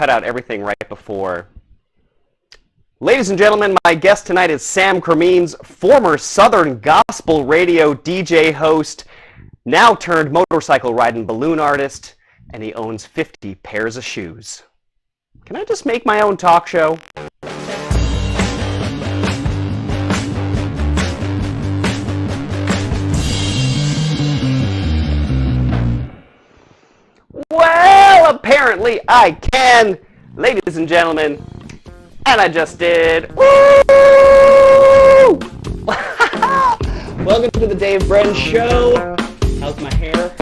cut out everything right before. Ladies and gentlemen, my guest tonight is Sam Cremeens, former Southern Gospel Radio DJ host, now turned motorcycle riding balloon artist, and he owns 50 pairs of shoes. Can I just make my own talk show? Well, apparently I can, ladies and gentlemen, and I just did. Woo! Welcome to the Dave Brenn Show. How's my hair?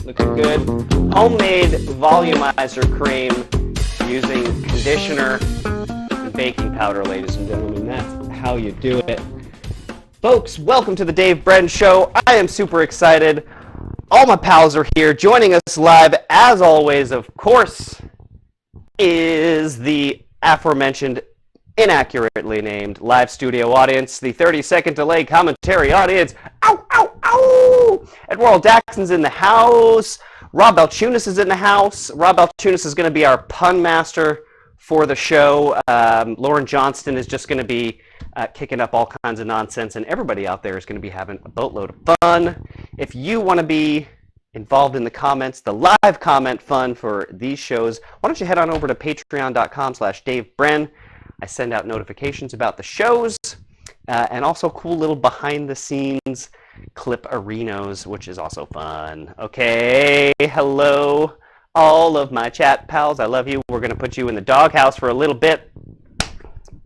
Looking good. Homemade volumizer cream using conditioner and baking powder, ladies and gentlemen. That's how you do it. Folks, welcome to the Dave Brenn Show. I am super excited. All my pals are here. Joining us live, as always, of course, is the aforementioned, inaccurately named live studio audience, the 30-second delay commentary audience. Ow, ow, ow! Edward Daxon's in the house. Rob Balchunas is in the house. Rob Balchunas is going to be our pun master for the show. Lauren Johnston is just going to be kicking up all kinds of nonsense, and everybody out there is going to be having a boatload of fun. If you want to be involved in the comments, the live comment fun for these shows, why don't you head on over to patreon.com/DaveBrenn. I send out notifications about the shows and also cool little behind-the-scenes clip-arenos, which is also fun. Okay, hello, all of my chat pals. I love you. We're going to put you in the doghouse for a little bit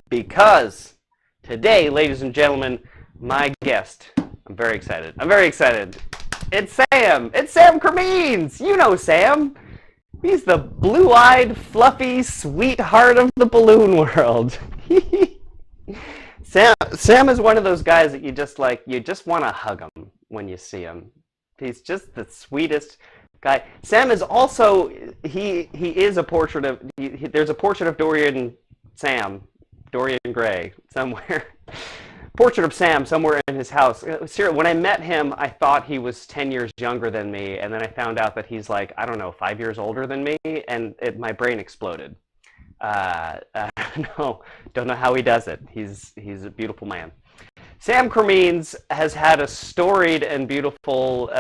because today, ladies and gentlemen, my guest, I'm very excited. It's Sam. It's Sam Cremeens. You know Sam. He's the blue-eyed, fluffy sweetheart of the balloon world. Sam is one of those guys that you just want to hug him when you see him. He's just the sweetest guy. Sam is also, he is a portrait of, there's a portrait of Dorian Gray somewhere. Portrait of Sam somewhere in his house. Seriously, when I met him, I thought he was 10 years younger than me, and then I found out that he's like, I don't know, 5 years older than me, and my brain exploded. No, don't know how he does it. He's a beautiful man. Sam Cremeens has had a storied and beautiful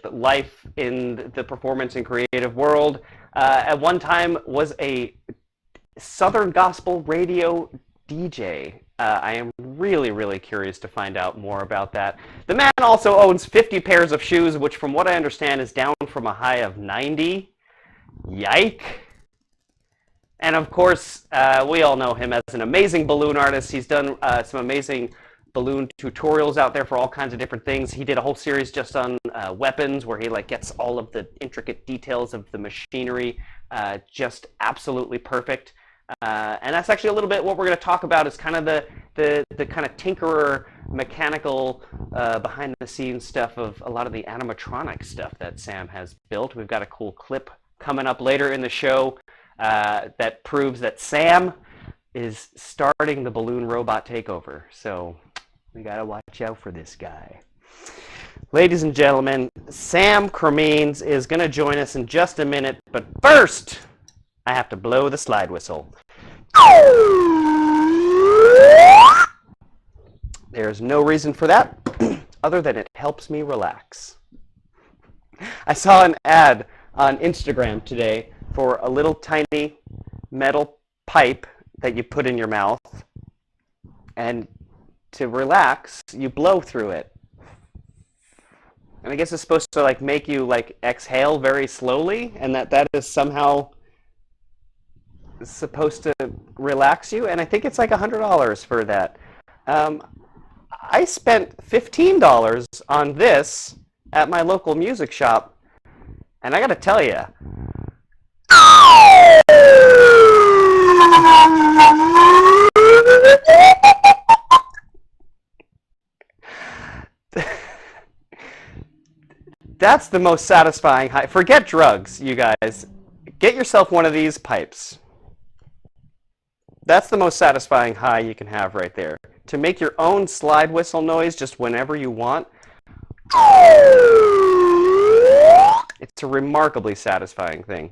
life in the performance and creative world. At one time was a Southern Gospel Radio DJ. I am really, really curious to find out more about that. The man also owns 50 pairs of shoes, which from what I understand is down from a high of 90. Yike. And of course, we all know him as an amazing balloon artist. He's done some amazing balloon tutorials out there for all kinds of different things. He did a whole series just on weapons where he gets all of the intricate details of the machinery just absolutely perfect. And that's actually a little bit what we're going to talk about is kind of the kind of tinkerer, mechanical, behind-the-scenes stuff of a lot of the animatronic stuff that Sam has built. We've got a cool clip coming up later in the show that proves that Sam is starting the balloon robot takeover. So we got to watch out for this guy. Ladies and gentlemen, Sam Cremeens is going to join us in just a minute, but first, I have to blow the slide whistle. There's no reason for that other than it helps me relax. I saw an ad on Instagram today for a little tiny metal pipe that you put in your mouth, and to relax, you blow through it. And I guess it's supposed to make you exhale very slowly, and that is somehow supposed to relax you, and I think it's like $100 for that. I spent $15 on this at my local music shop, and I gotta tell you, that's the most satisfying high. Forget drugs, you guys. Get yourself one of these pipes. That's the most satisfying high you can have right there. To make your own slide whistle noise just whenever you want. It's a remarkably satisfying thing.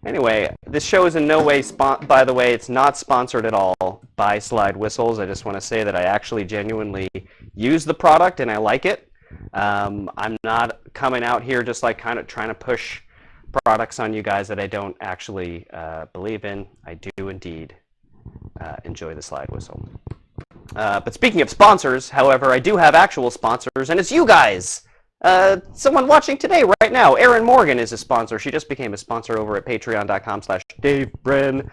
Anyway, this show is in no way, by the way, it's not sponsored at all by Slide Whistles. I just want to say that I actually genuinely use the product and I like it. I'm not coming out here just like kind of trying to push products on you guys that I don't actually believe in. I do indeed enjoy the Slide Whistle. But speaking of sponsors, however, I do have actual sponsors, and it's you guys. Someone watching today right now, Erin Morgan is a sponsor. She just became a sponsor over at patreon.com/Dave Brenn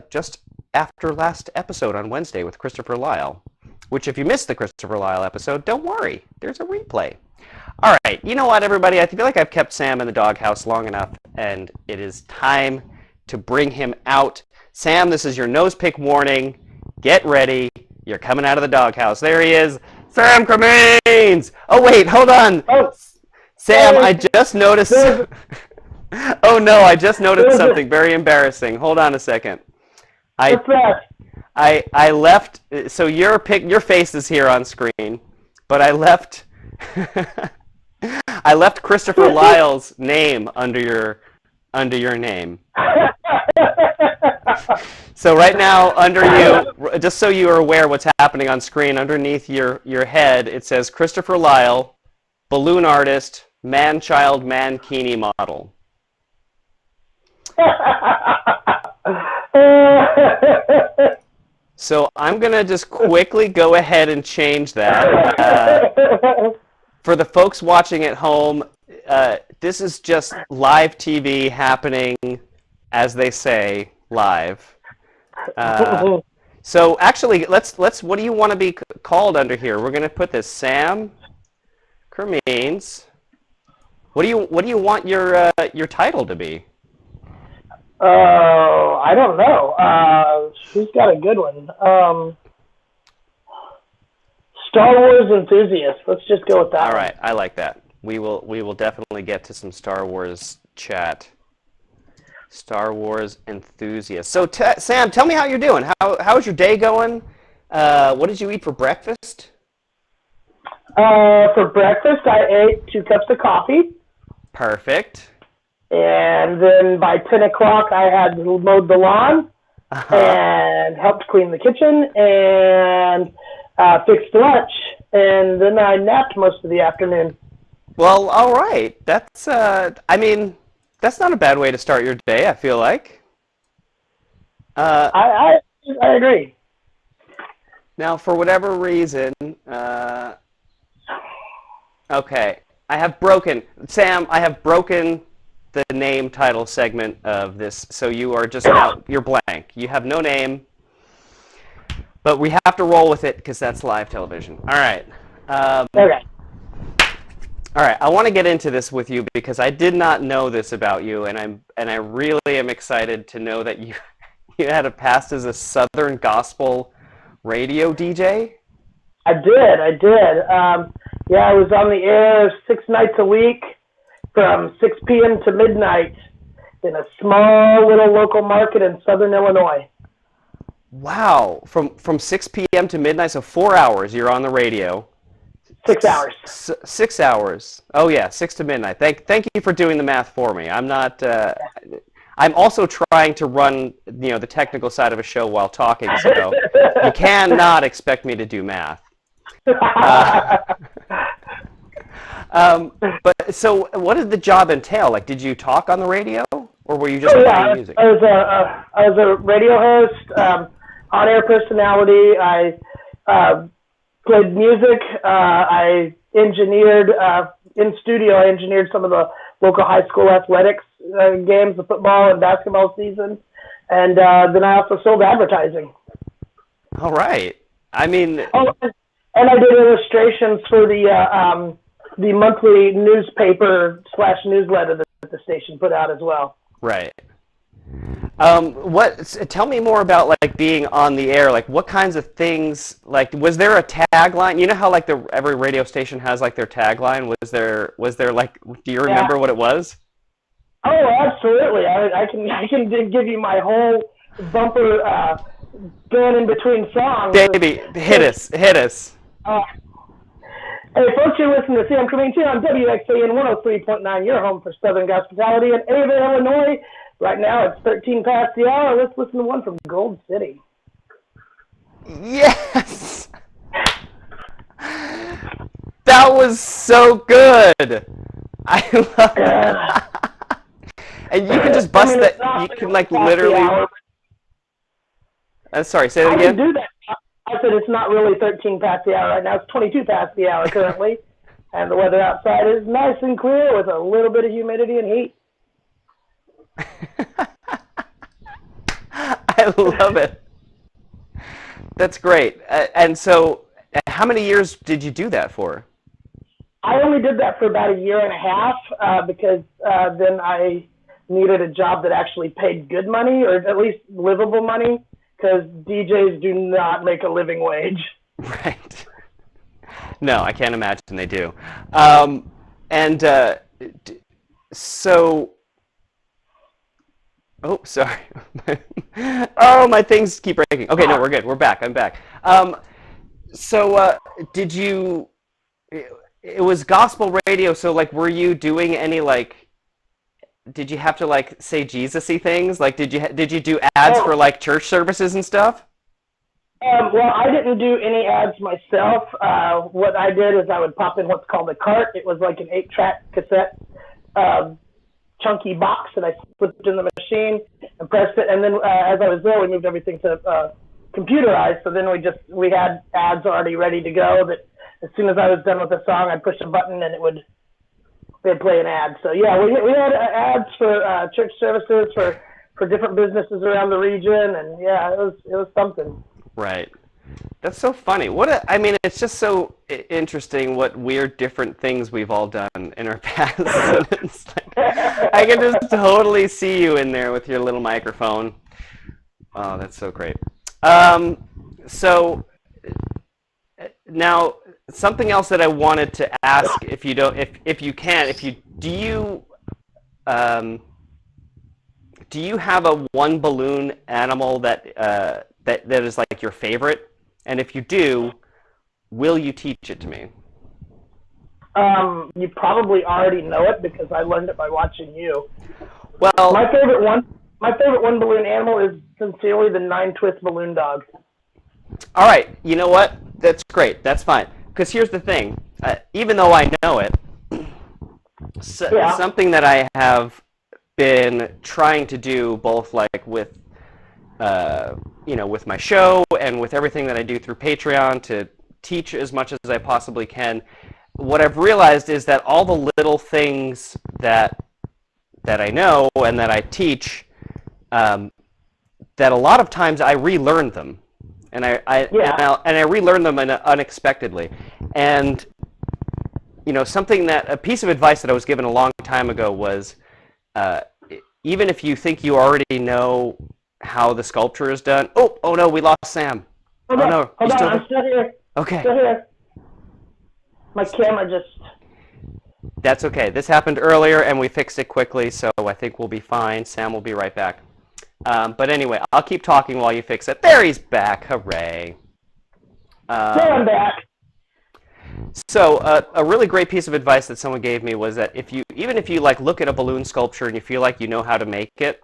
just after last episode on Wednesday with Christopher Lyle, which if you missed the Christopher Lyle episode, don't worry. There's a replay. All right, you know what, everybody? I feel like I've kept Sam in the doghouse long enough, and it is time to bring him out. Sam, this is your nose pick warning. Get ready. You're coming out of the doghouse. There he is. Sam Cremeens! Oh, wait, hold on. Oh, Sam, I just noticed... Oh, no, I just noticed something very embarrassing. Hold on a second. What's that? I left... So your face is here on screen, but I left... I left Christopher Lyle's name under your name. So right now, under you, just so you are aware what's happening on screen, underneath your head, it says Christopher Lyle, balloon artist, man-child, mankini model. So I'm going to just quickly go ahead and change that. For the folks watching at home, this is just live TV happening, as they say, live. So actually, let's. What do you want to be called under here? We're going to put this Sam Cremeens. What do you want your title to be? I don't know. She's got a good one. Star Wars enthusiast. Let's just go with that. All right, I like that. We will definitely get to some Star Wars chat. Star Wars enthusiast. So Sam, tell me how you're doing. How's your day going? What did you eat for breakfast? For breakfast, I ate 2 cups of coffee. Perfect. And then by 10 o'clock, I had mowed the lawn and helped clean the kitchen and fixed lunch. And then I napped most of the afternoon. Well, all right. That's, I mean, that's not a bad way to start your day, I feel like. I agree. Now, for whatever reason, okay, Sam, I have broken the name title segment of this, so you are just now, you're blank. You have no name, but we have to roll with it because that's live television. All right. Okay. All right, I want to get into this with you because I did not know this about you, and I really am excited to know that you had a past as a Southern gospel radio DJ. I did. Yeah, I was on the air 6 nights a week from 6 p.m. to midnight in a small little local market in Southern Illinois. Wow, from 6 p.m. to midnight, so 4 hours you're on the radio. 6 hours. 6 hours. Oh yeah, 6 to midnight. Thank you for doing the math for me. I'm not. I'm also trying to run the technical side of a show while talking, so you cannot expect me to do math. But so, what did the job entail? Like, did you talk on the radio, or were you just playing music? I was a radio host, on-air personality. I played music. I engineered in studio. I engineered some of the local high school athletics games, the football and basketball season, and then I also sold advertising. All right. I mean. Oh, and I did illustrations for the monthly newspaper/newsletter that the station put out as well. Right. Tell me more about like being on the air. Like, what kinds of things? Like, was there a tagline? You know how like every radio station has like their tagline. Was there like? Do you remember what it was? Oh, absolutely. I can give you my whole bumper going in between songs. Baby, hit us. Hey, folks, you're listening to Sam Cremeens here on WXAN 103.9, your home for Southern Hospitality in Ava, Illinois. right now it's 13 past the hour. Let's listen to one from Gold City. Yes! That was so good! I love it. And you can just bust that. You can, like, literally. Sorry, say that again? I can do that. I said it's not really 13 past the hour right now. It's 22 past the hour currently. And the weather outside is nice and clear with a little bit of humidity and heat. I love it. That's great. And so, how many years did you do that for? I only did that for about a year and a half because then I needed a job that actually paid good money, or at least livable money, because DJs do not make a living wage. Right. No, I can't imagine they do. So... Oh, sorry. Oh, my things keep breaking. Okay, no, we're good. We're back. I'm back. Did you... It was gospel radio, so, like, were you doing any, like... Did you have to, like, say Jesus-y things? Like, did you do ads for, like, church services and stuff? Well, I didn't do any ads myself. What I did is I would pop in what's called a cart. It was like an 8-track cassette chunky box that I slipped in the machine and pressed it. And then as I was there, we moved everything to computerized. So then we had ads already ready to go that as soon as I was done with the song, I'd push a button and they'd play an ad. So yeah, we had ads for church services for different businesses around the region, and yeah, it was something. Right. That's so funny. I mean, it's just so interesting what weird different things we've all done in our past. It's like, I can just totally see you in there with your little microphone. Oh, that's so great. So now something else that I wanted to ask, do you have a one balloon animal that is like your favorite? And if you do, will you teach it to me? You probably already know it because I learned it by watching you. Well, my favorite one balloon animal is sincerely the 9-twist balloon dog. All right, you know what? That's great. That's fine. Because here's the thing. Even though I know it, something that I have been trying to do, both like with with my show and with everything that I do through Patreon to teach as much as I possibly can. What I've realized is that all the little things that I know and that I teach, that a lot of times I relearn them, and I relearn them unexpectedly. And a piece of advice that I was given a long time ago was, even if you think you already know how the sculpture is done. Oh no, we lost Sam. Hold on, I'm still here. Okay. Still here. My camera just... That's okay. This happened earlier, and we fixed it quickly, so I think we'll be fine. Sam will be right back. But anyway, I'll keep talking while you fix it. There, he's back. Hooray. I'm back. So a really great piece of advice that someone gave me was that even if you like look at a balloon sculpture and you feel like you know how to make it,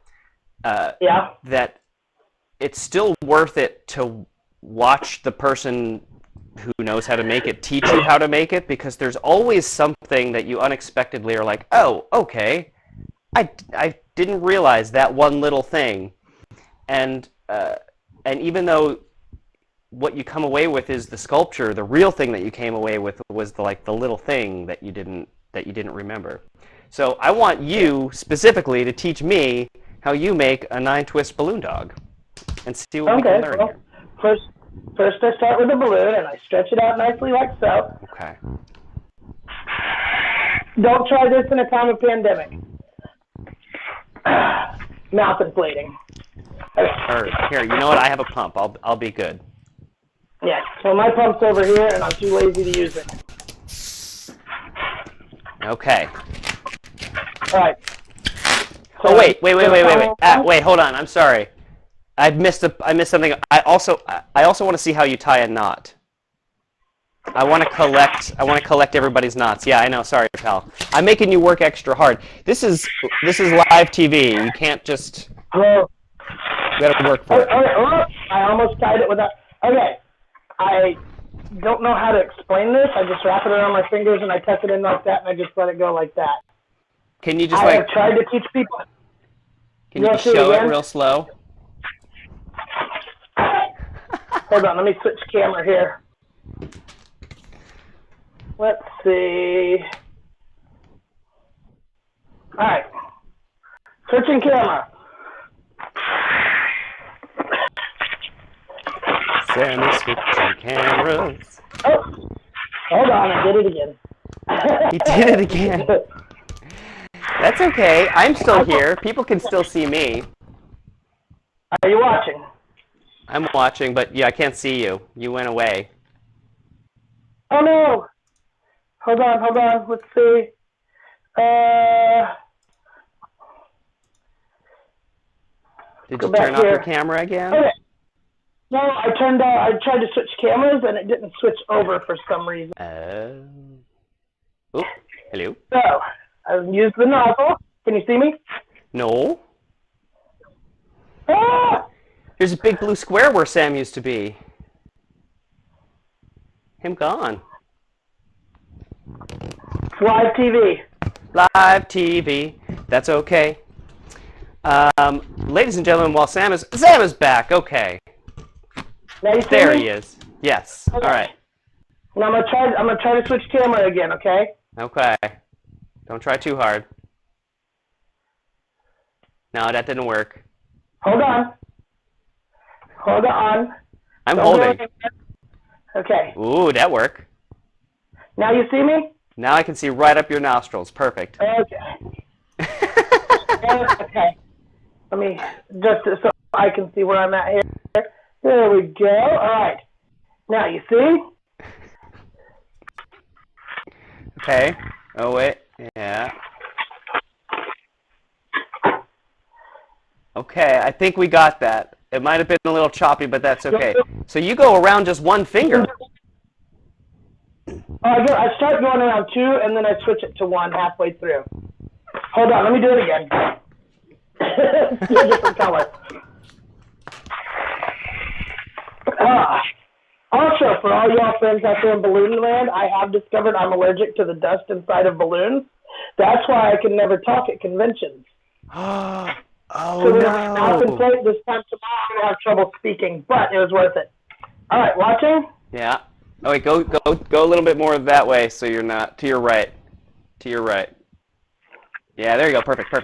that it's still worth it to watch the person who knows how to make it teach you how to make it, because there's always something that you unexpectedly are like, oh, okay, I didn't realize that one little thing, and even though what you come away with is the sculpture, the real thing that you came away with was the little thing that you didn't remember. So I want you specifically to teach me how you make a 9-twist balloon dog, and see what we can learn here. First I start with a balloon and I stretch it out nicely like so. Okay. Don't try this in a time of pandemic. Mouth inflating. Okay. Here, you know what? I have a pump. I'll be good. Yeah. Well, my pump's over here and I'm too lazy to use it. Okay. All right. Oh wait! Wait! Hold on. I'm sorry. I missed something. I also want to see how you tie a knot. I want to collect everybody's knots. Yeah, I know. Sorry, pal. I'm making you work extra hard. This is live TV. You can't just. Oh. You got to work for it. I almost tied it without. Okay. I don't know how to explain this. I just wrap it around my fingers and I tuck it in like that and I just let it go like that. Can you just I have tried to teach people. Can you show it real slow? Hold on, let me switch camera here. Let's see. All right. Switching camera. Sam is switching cameras. Oh, hold on, I did it again. He did it again. That's okay. I'm still here. People can still see me. Are you watching? I'm watching, but yeah, I can't see you. You went away. Oh no! Hold on. Let's see. Did you turn off your camera again? Okay. No, I tried to switch cameras and it didn't switch over for some reason. Oh, hello. So, I've used the nozzle. Can you see me? No. Ah! There's a big blue square where Sam used to be. Him gone. Live TV. Live TV. That's okay. Ladies and gentlemen, while Sam is back. Okay. Now you see There me? he is. Yes. Okay. All right. Now I'm gonna try to switch camera again. Okay. Okay. Don't try too hard. No, that didn't work. Hold on. I'm Don't holding. go anywhere. Okay. Ooh, that worked. Now you see me? Now I can see right up your nostrils. Perfect. Okay. Okay. Let me just so I can see where I'm at here. There we go. All right. Now you see? Okay. Oh wait. Yeah. Okay, I think we got that. It might have been a little choppy, but that's okay. So you go around just one finger. I start going around two, and then I switch it to one halfway through. Hold on, let me do it again. It's a different color. Also, for all y'all friends out there in balloon land, I have discovered I'm allergic to the dust inside of balloons. That's why I can never talk at conventions. Oh So when I contemplate this time tomorrow, I'm gonna have trouble speaking, but it was worth it. All right, watching. Yeah. Oh wait, go a little bit more that way, so you're not to your right. To your right. Yeah, there you go. Perfect. All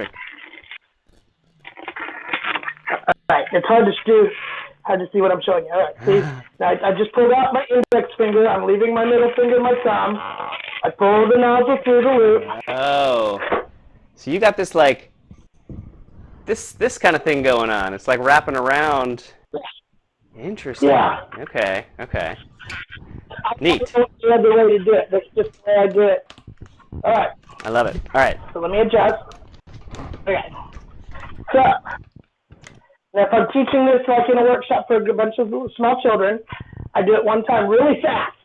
right, it's hard to see what I'm showing you. All right, see, now I just pulled out my index finger. I'm leaving my middle finger and my thumb. I pull the nozzle through the loop. Oh, so you got this like this kind of thing going on. It's like wrapping around. Interesting. Yeah. Okay. Neat. I don't know the other way to do it. That's just the way I do it. All right. I love it. All right. So let me adjust. Okay. So, now if I'm teaching this like in a workshop for a bunch of small children, I do it one time really fast,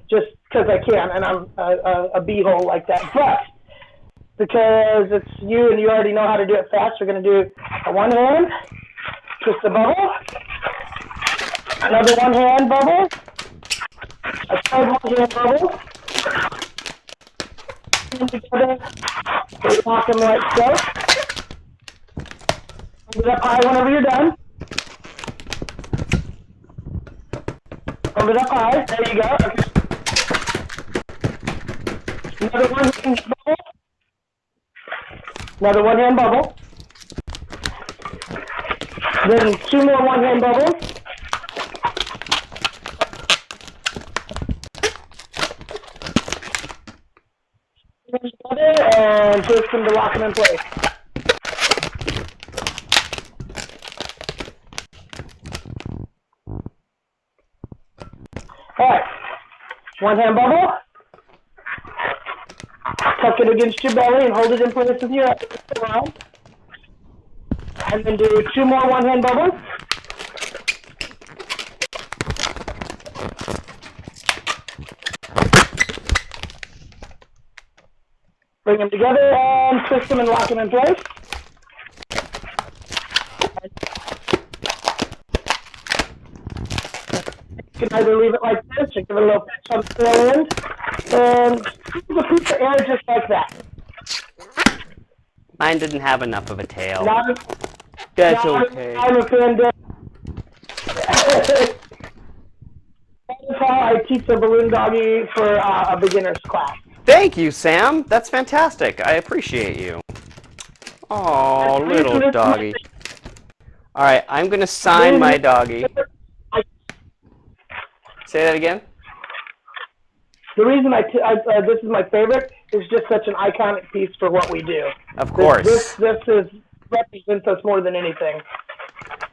just because I can, and I'm a beehole like that. But because it's you and you already know how to do it fast, we're going to do a one hand, twist the bubble, another one hand bubble, a third one hand bubble, and together, we lock them like so. Hold it up high whenever you're done. Hold it up high. There you go. Okay. Another one hand bubble. Another one hand bubble. Then two more one hand bubbles. And twist them to lock them in place. All right, one hand bubble, tuck it against your belly and hold it in place with your arm. And then do two more one hand bubbles. bring them together and twist them and lock them in place. You can either leave it like this or give it a little pitch on the tail end. And squeeze a piece of air just like that. Mine didn't have enough of a tail. That's okay. That's how I teach a balloon doggy for a beginner's class. Thank you, Sam. That's fantastic. I appreciate you. Oh, little doggy. All right, I'm going to sign my doggy. Say that again? The reason this is my favorite is just such an iconic piece for what we do. Of course. This represents us more than anything.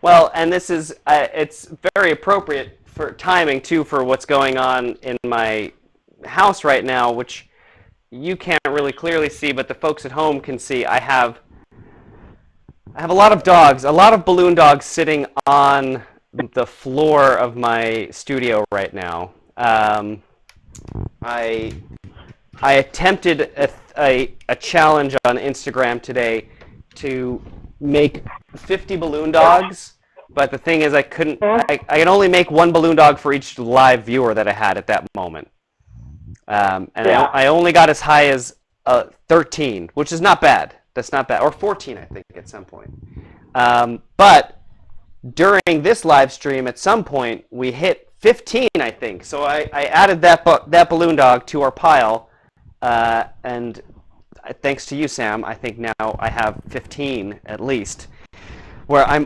Well, and this is, it's very appropriate for timing, too, for what's going on in my house right now, which you can't really clearly see, but the folks at home can see. I have a lot of dogs, a lot of balloon dogs sitting on the floor of my studio right now. I attempted a challenge on Instagram today to make 50 balloon dogs, but the thing is I could only make one balloon dog for each live viewer that I had at that moment. I only got as high as 13, which is not bad. That's not bad. Or 14, I think, at some point. But during this live stream, at some point, we hit 15, I think. So I added that balloon dog to our pile, and thanks to you, Sam, I think now I have 15 at least. Where I'm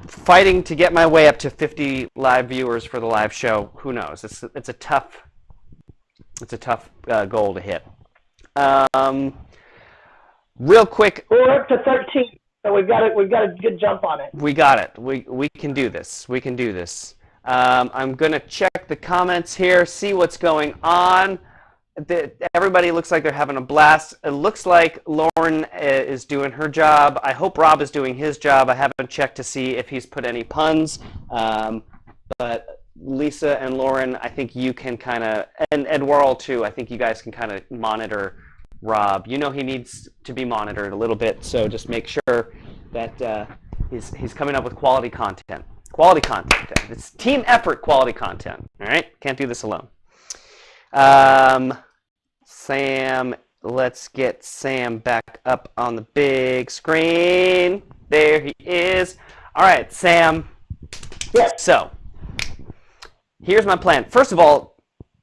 fighting to get my way up to 50 live viewers for the live show. Who knows? It's a tough goal to hit. Real quick. We're up to 13, so we've got a good jump on it. We got it. We can do this. We can do this. I'm gonna check the comments here, see what's going on. Everybody looks like they're having a blast. It looks like Lauren is doing her job. I hope Rob is doing his job. I haven't checked to see if he's put any puns, but Lisa and Lauren, I think you can kind of, and Worrell too, I think you guys can kind of monitor Rob. You know he needs to be monitored a little bit, so just make sure that he's coming up with quality content. Quality content. It's team effort quality content, all right? Can't do this alone. Sam, let's get Sam back up on the big screen. There he is. All right, Sam. Yes. So, here's my plan. First of all,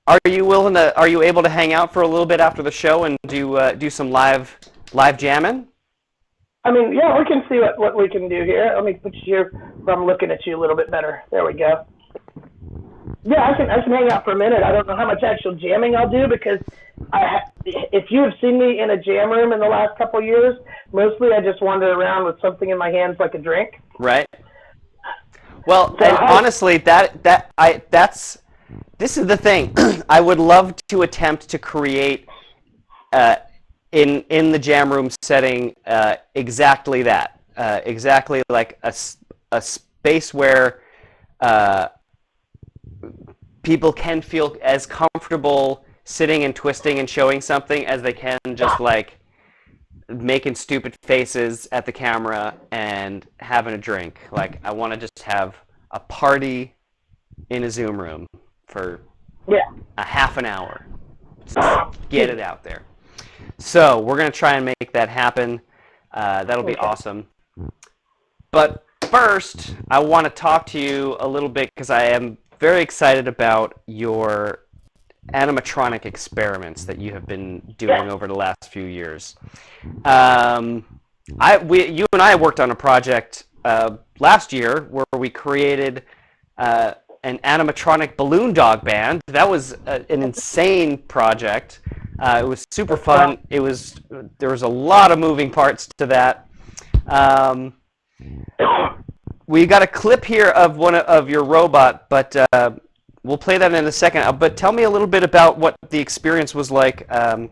are you able to hang out for a little bit after the show and do some live jamming? I mean, yeah, we can see what we can do here. Let me put you here where I'm looking at you a little bit better. There we go. Yeah, I can hang out for a minute. I don't know how much actual jamming I'll do because if you have seen me in a jam room in the last couple of years, mostly I just wander around with something in my hands like a drink. Right. Well, so and honestly, this is the thing. I would love to attempt to create in the jam room setting exactly that. Exactly like a space where people can feel as comfortable sitting and twisting and showing something as they can just like making stupid faces at the camera and having a drink. Like I want to just have a party in a Zoom room for a half an hour. Just get it out there. So we're going to try and make that happen. That'll be awesome. But first, I want to talk to you a little bit because I am very excited about your animatronic experiments that you have been doing over the last few years. You and I worked on a project last year where we created an animatronic balloon dog band. That was an insane project. It was super fun. There was a lot of moving parts to that. We got a clip here of one of your robot, but we'll play that in a second. But tell me a little bit about what the experience was like. Well,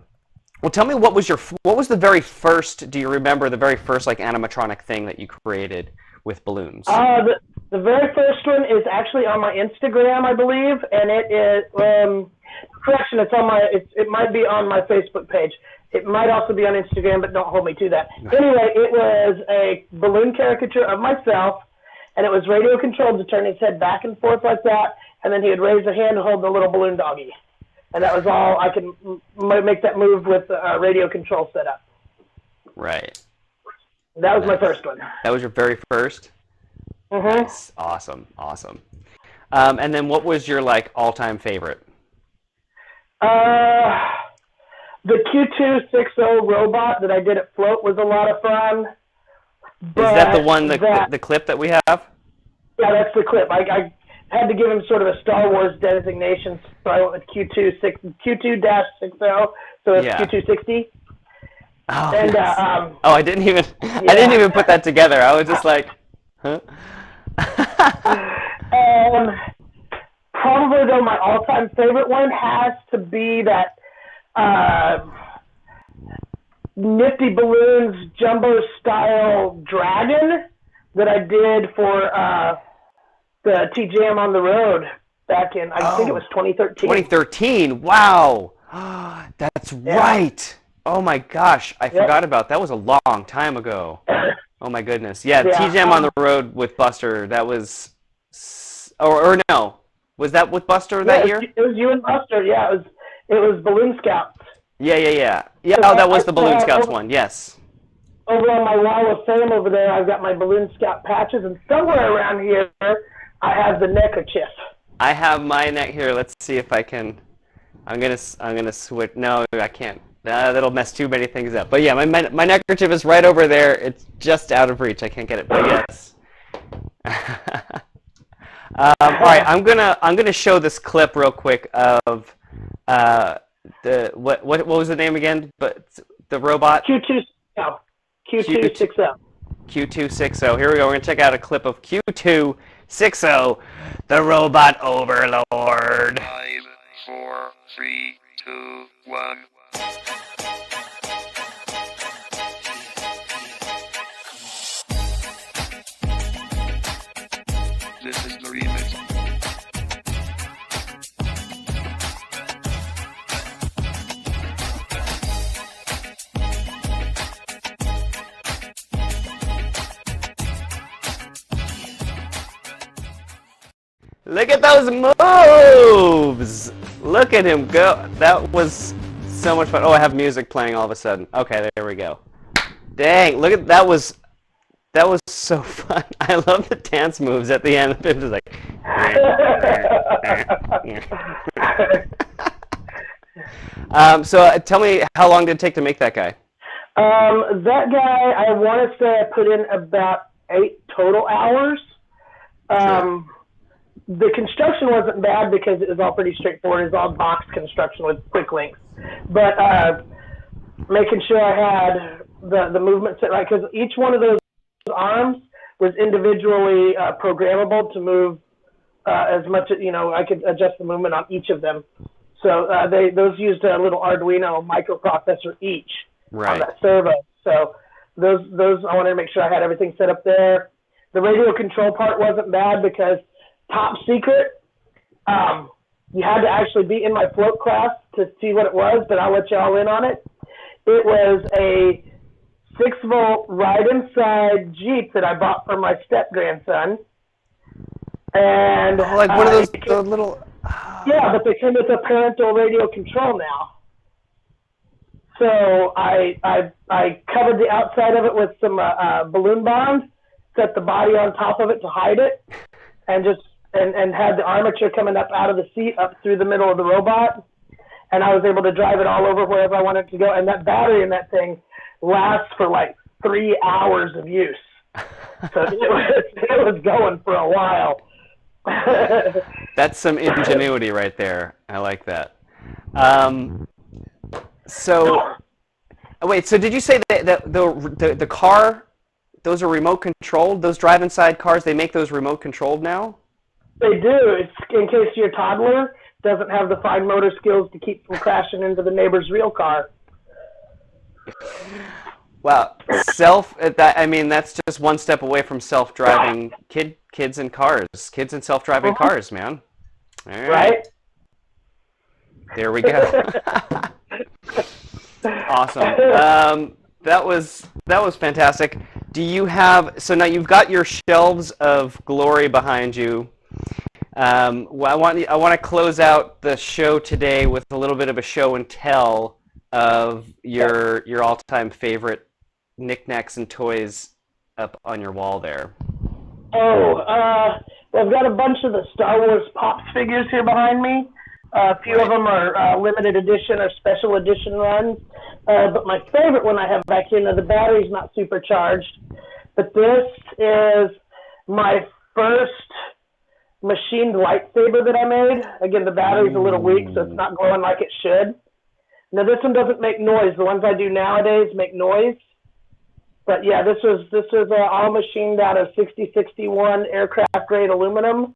tell me what was the very first? Do you remember the very first like animatronic thing that you created with balloons? The very first one is actually on my Instagram, I believe, and it is Correction, it might be on my Facebook page. It might also be on Instagram, but don't hold me to that. Anyway, it was a balloon caricature of myself, and it was radio controlled to turn his head back and forth like that, and then he would raise a hand to hold the little balloon doggy. And that was all. I could make that move with radio control set up. Right. That was my first one. That was your very first? Mm-hmm. Nice. Awesome. And then what was your, like, all-time favorite? The Q260 robot that I did at Float was a lot of fun. Is that the one, the clip that we have? Yeah, that's the clip. I had to give him sort of a Star Wars designation, so I went with Q2-60, so it's Q260. Oh, and nice. I didn't even put that together. I was just like, huh? Probably though my all-time favorite one has to be that Nifty Balloons jumbo style dragon that I did for the T-Jam on the Road back in I think it was 2013. 2013. Wow. That's right. Oh my gosh, I forgot about that. That was a long time ago. Oh my goodness. Yeah, T-Jam on the Road with Buster. That was, or no, was that with Buster that year? It was you and Buster. Yeah, it was Balloon Scouts. Yeah. Oh, that was the Balloon Scouts one. Yes. Over on my wall of fame over there, I've got my Balloon Scout patches, and somewhere around here, I have the neckerchief. I have my neck here. Let's see if I can. I'm gonna switch. No, I can't. That'll mess too many things up. But yeah, my neckerchief is right over there. It's just out of reach. I can't get it. But yes. All right, I'm gonna show this clip real quick of what was the name again? But the robot. Q260. Q260. Here we go. We're gonna check out a clip of Q260, the robot overlord. 5, 4, 3, 2, 1. This is the remix. Look at those moves! Look at him go. That was so much fun. Oh, I have music playing all of a sudden. Okay, there we go. Dang, look at that was so fun. I love the dance moves at the end. It was like so tell me, how long did it take to make that guy? That guy, I want to say I put in about 8 total hours. Sure. The construction wasn't bad because it was all pretty straightforward. It was all box construction with quick links. But making sure I had the movement set right, because each one of those arms was individually programmable to move as much, I could adjust the movement on each of them. So those used a little Arduino microprocessor each on that servo. So those I wanted to make sure I had everything set up there. The radio control part wasn't bad because top secret, you had to actually be in my float class to see what it was, but I'll let you all in on it. It was a 6-volt ride-inside Jeep that I bought for my step-grandson. And like one of those little... Yeah, but they come with a parental radio control now. So I covered the outside of it with some balloon bond, set the body on top of it to hide it, and had the armature coming up out of the seat up through the middle of the robot. And I was able to drive it all over wherever I wanted to go. And that battery in that thing lasts for like 3 hours of use. So it was going for a while. That's some ingenuity right there. I like that. Wait, so did you say that the car, those are remote controlled? Those drive-inside cars, they make those remote controlled now? They do. It's in case your toddler doesn't have the fine motor skills to keep from crashing into the neighbor's real car. Wow, that's just one step away from self-driving kids in cars. Kids in self-driving cars, man. All right. There we go. Awesome. That was fantastic. Do you have, so now you've got your shelves of glory behind you. Well, I want to close out the show today with a little bit of a show and tell of your all-time favorite knickknacks and toys up on your wall there. Well, I've got a bunch of the Star Wars Pops figures here behind me. A few of them are limited edition or special edition runs. But my favorite one I have back here, now the battery's not supercharged, but this is my first machined lightsaber that I made. Again, the battery's a little weak, so it's not glowing like it should. Now, this one doesn't make noise. The ones I do nowadays make noise. But yeah, this was all machined out of 6061 aircraft grade aluminum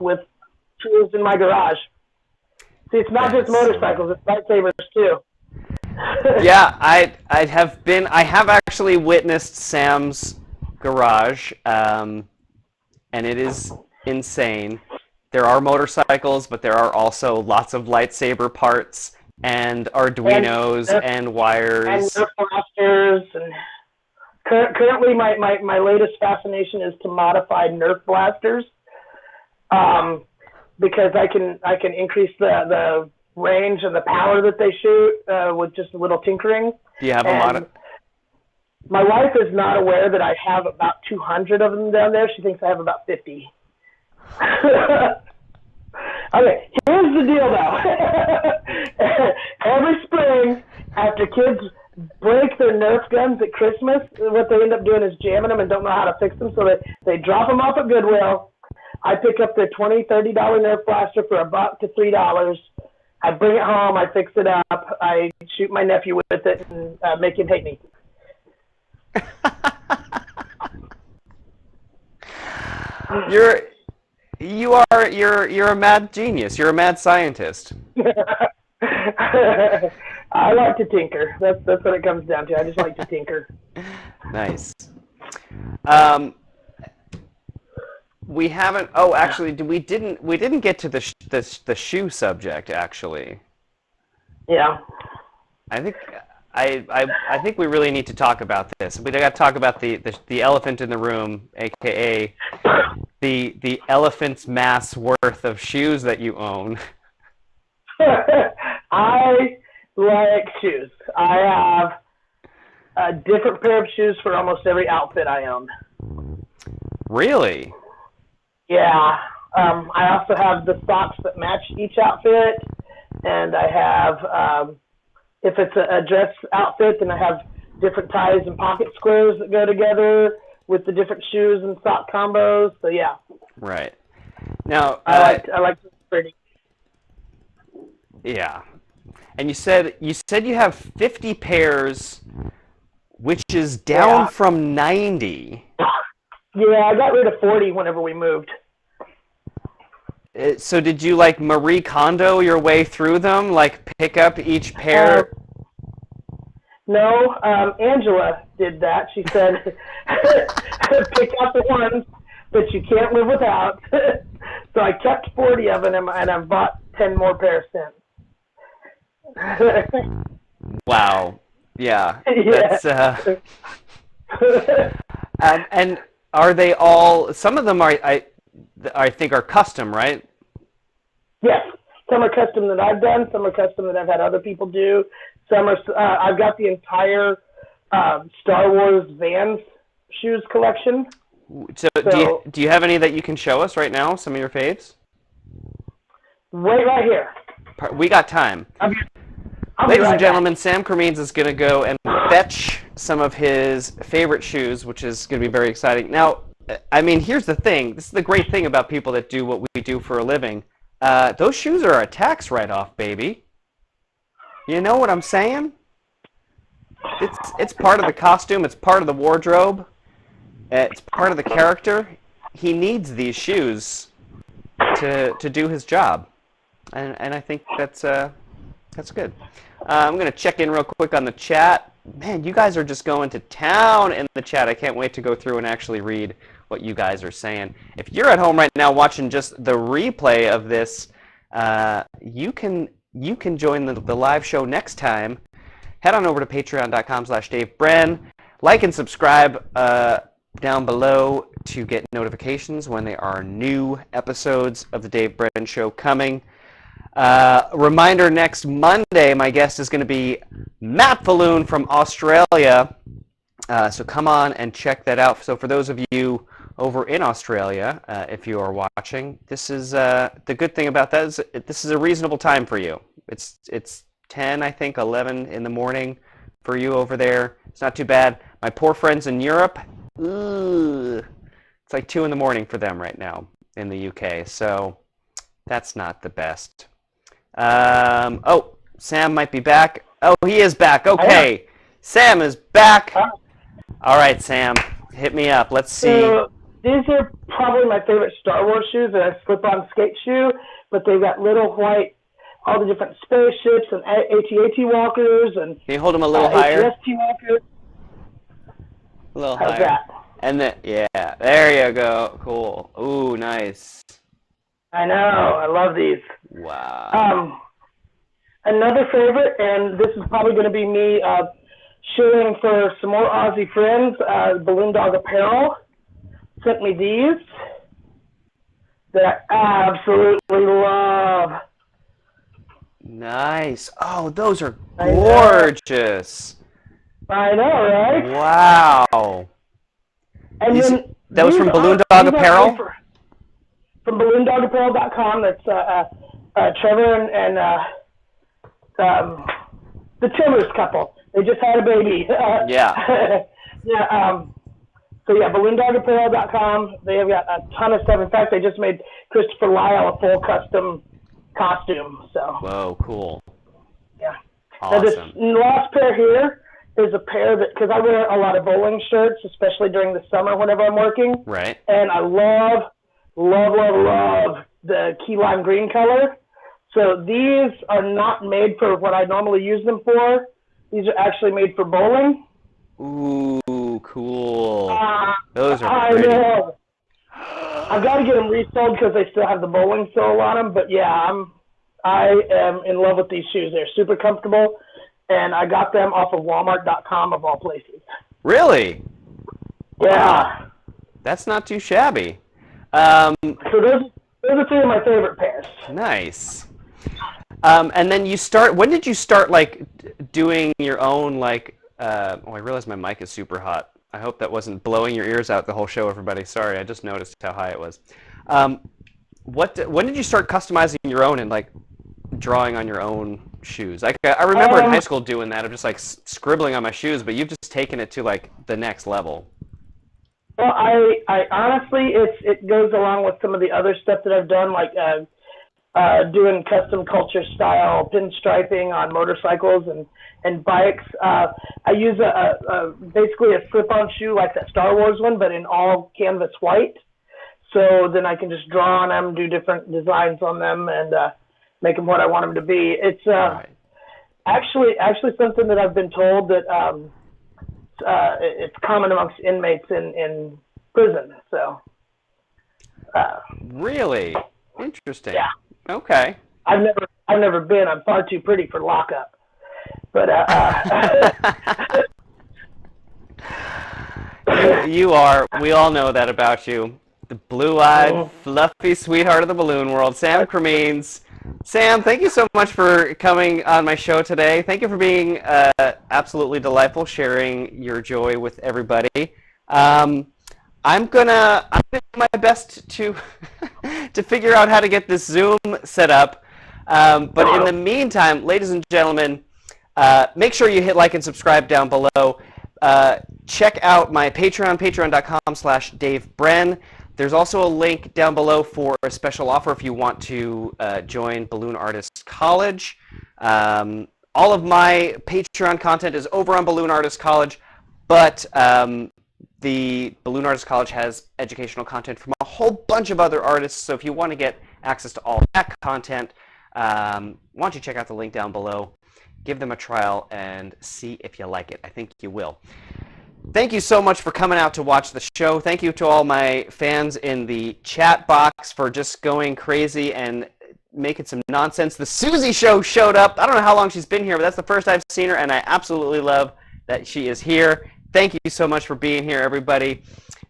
with tools in my garage. See, it's not just motorcycles; it's lightsabers too. Yeah, I have actually witnessed Sam's garage, and it is insane. There are motorcycles, but there are also lots of lightsaber parts and Arduinos and wires. And Nerf blasters. And currently, my latest fascination is to modify Nerf blasters, because I can increase the range and the power that they shoot with just a little tinkering. Do you have a mod? My wife is not aware that I have about 200 of them down there. She thinks I have about 50. Okay, here's the deal, though. Every spring, after kids break their Nerf guns at Christmas, what they end up doing is jamming them and don't know how to fix them, so they drop them off at Goodwill. I pick up their $20, $30 Nerf blaster for $1 to $3. I bring it home, I fix it up, I shoot my nephew with it, and make him hate me. You're a mad genius. You're a mad scientist. I like to tinker. That's what it comes down to. I just like to tinker. Nice. We haven't. Oh, actually, we didn't get to the shoe subject. Actually. Yeah. I think we really need to talk about this. We got to talk about the elephant in the room, aka the elephant's mass worth of shoes that you own. I like shoes. I have a different pair of shoes for almost every outfit I own. Really? Yeah. I also have the socks that match each outfit, and I have, if it's a dress outfit, then I have different ties and pocket squares that go together with the different shoes and sock combos. So yeah. Right. Now I like pretty. Yeah. And you said you have 50 pairs, which is down from 90. Yeah, I got rid of 40 whenever we moved. So did you like Marie Kondo your way through them? Like pick up each pair? No, Angela did that. She said, pick out the ones that you can't live without. So I kept 40 of them, and I've bought 10 more pairs since. Wow. Yeah. Yeah. That's, and are they all, some of them are, I think are custom, right? Yes. Some are custom that I've done. Some are custom that I've had other people do. Some are. I've got the entire Star Wars Vans shoes collection. So do you have any that you can show us right now? Some of your faves? Right here. We got time. Ladies and gentlemen, Sam Cremeens is going to go and fetch some of his favorite shoes, which is going to be very exciting. Now, I mean, here's the thing. This is the great thing about people that do what we do for a living. Those shoes are a tax write-off, baby. You know what I'm saying? It's part of the costume. It's part of the wardrobe. It's part of the character. He needs these shoes to do his job, and I think that's good. I'm gonna check in real quick on the chat. Man, you guys are just going to town in the chat. I can't wait to go through and actually read what you guys are saying. If you're at home right now watching just the replay of this, you can join the live show next time. Head on over to patreon.com/Dave Brenn. Like and subscribe down below to get notifications when there are new episodes of the Dave Brenn Show coming. Reminder, next Monday, my guest is going to be Matt Falloon from Australia. So come on and check that out. So for those of you over in Australia, if you are watching, this is the good thing about that is this is a reasonable time for you. It's 10, I think, 11 in the morning for you over there. It's not too bad. My poor friends in Europe, it's like 2 in the morning for them right now in the UK. So that's not the best. Oh, Sam might be back. Oh, he is back. Okay, Sam is back. All right, Sam, hit me up. Let's see. These are probably my favorite Star Wars shoes. They're a slip-on skate shoe, but they've got little white, all the different spaceships and AT-AT walkers and. Can you hold them a little higher? AT-ST walkers. A little How's higher. that? And then, yeah, there you go. Cool. Ooh, nice. I know. I love these. Wow. Another favorite, and this is probably going to be me shooting for some more Aussie friends. Balloon Dog Apparel sent me these that I absolutely love. Nice. Oh, those are gorgeous. I know, right? Wow. And then that was from Balloon Dog Apparel? From balloondogapparel.com. That's Trevor and the Timbers couple. They just had a baby. Yeah. Yeah. So yeah, balloondogapparel.com. They have got a ton of stuff. In fact, they just made Christopher Lyle a full custom costume. So. Whoa, cool. Yeah. Awesome. Now this last pair here is a pair that, because I wear a lot of bowling shirts, especially during the summer whenever I'm working. Right. And I love the key lime green color. So these are not made for what I normally use them for. These are actually made for bowling. Ooh, cool. Those are pretty. I know. I've got to get them resold because they still have the bowling sole on them. But yeah, I am in love with these shoes. They're super comfortable, and I got them off of Walmart.com of all places. Really? Yeah. Wow. That's not too shabby. So those are 3 of my favorite pairs. Nice. And then when did you start, like, doing your own, like, I realize my mic is super hot. I hope that wasn't blowing your ears out the whole show, everybody. Sorry, I just noticed how high it was. When did you start customizing your own and, like, drawing on your own shoes? Like, I remember in high school doing that. I'm just, like, scribbling on my shoes, but you've just taken it to, like, the next level. Well, I honestly, it goes along with some of the other stuff that I've done, like doing custom culture style pinstriping on motorcycles and bikes. I use basically a slip-on shoe like that Star Wars one, but in all canvas white. So then I can just draw on them, do different designs on them, and make them what I want them to be. It's actually something that I've been told that it's common amongst inmates in prison. So. Really? Interesting. Yeah. Okay. I've never been. I'm far too pretty for lockup. But you are. We all know that about you. The blue-eyed, fluffy sweetheart of the balloon world, Sam Cremeens. Sam, thank you so much for coming on my show today. Thank you for being absolutely delightful, sharing your joy with everybody. I'm gonna do my best to to figure out how to get this Zoom set up. But in the meantime, ladies and gentlemen, make sure you hit like and subscribe down below. Check out my Patreon, patreon.com/Dave Brenn. There's also a link down below for a special offer if you want to join Balloon Artists College. All of my Patreon content is over on Balloon Artists College, but the Balloon Artists College has educational content from a whole bunch of other artists, so if you want to get access to all that content, why don't you check out the link down below, give them a trial, and see if you like it. I think you will. Thank you so much for coming out to watch the show. Thank you to all my fans in the chat box for just going crazy and making some nonsense. The Susie Show showed up. I don't know how long she's been here, but that's the first I've seen her, and I absolutely love that she is here. Thank you so much for being here, everybody.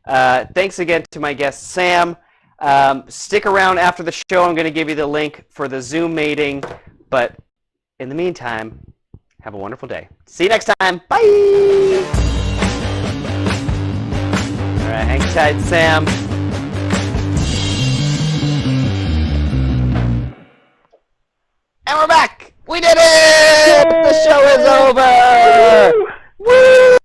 Thanks again to my guest, Sam. Stick around after the show. I'm going to give you the link for the Zoom meeting. But in the meantime, have a wonderful day. See you next time. Bye. All right, hang tight, Sam. And we're back. We did it. The show is over. Woo!